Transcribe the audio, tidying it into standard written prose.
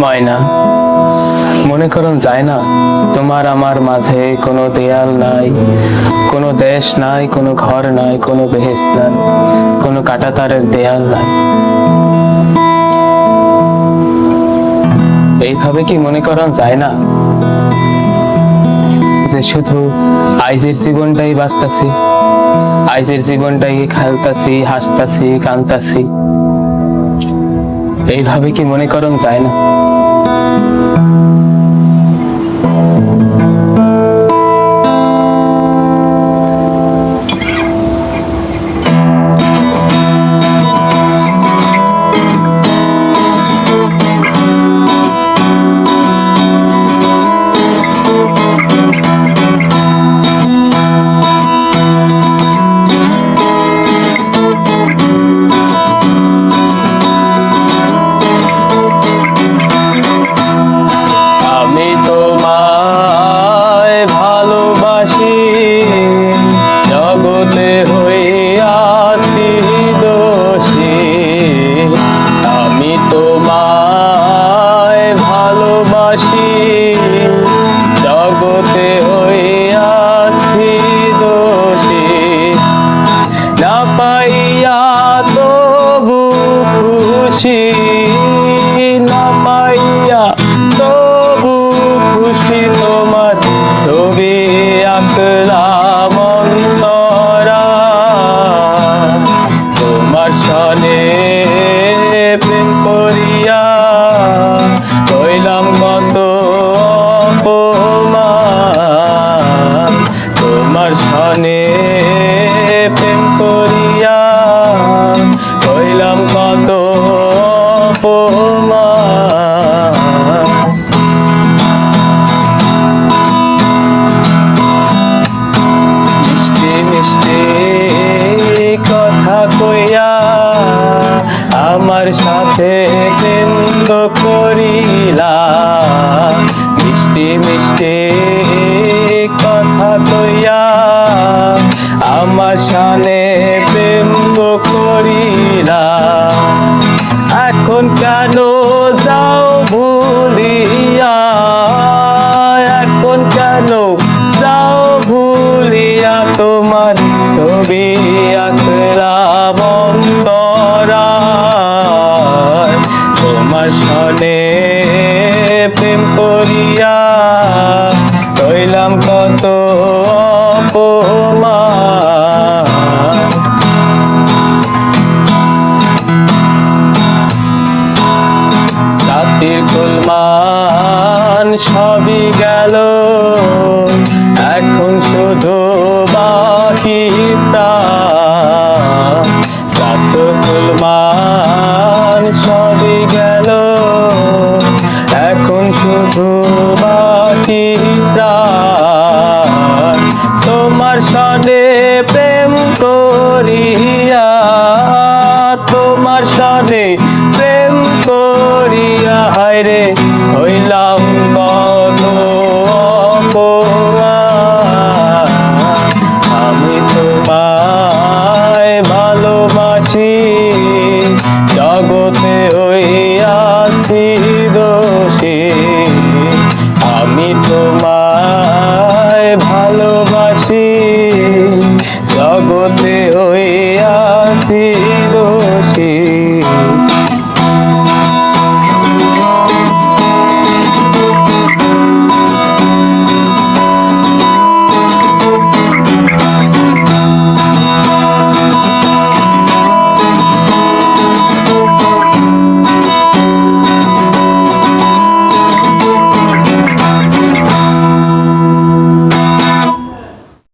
ময়না, মনে করুন যায় না তোমার আমার মাঝে কোনো দেয়াল নাই, কোনো দেশ নাই, কোনো ঘর নাই, কোনো বেহেশত নাই, কোনো কাঁটাতারের দেয়াল নাই। এইভাবে কি মনে করা যায় না যে শুধু আইজের জীবনটাই বাঁচতাছি, আইজের জীবনটাই খেলতাছি, হাসতাছি, কানতাছি? এইভাবে কি মনে করুন যায় না? জগতে হইয়াছি দোষী, আমি তোমায় ভালোবাসি, জগতে হইয়াছি দোষী। না পাইয়া তবু খুশি, না পাইয়া তবু খুশি, তোমার ছবি আঁকলাম অন্তরা, তোমার সনে প্রেম করিয়া হইলাম কত অপমান, তোমার সনে প্রেম করিয়া হইলাম কত অপমান। মিষ্টি মিষ্টি কথা কইয়া আমার সাথে প্রেম করিলা, মিষ্টি মিষ্টি কথা কইয়া আমার সাথে প্রেম করিলা। এখন কেন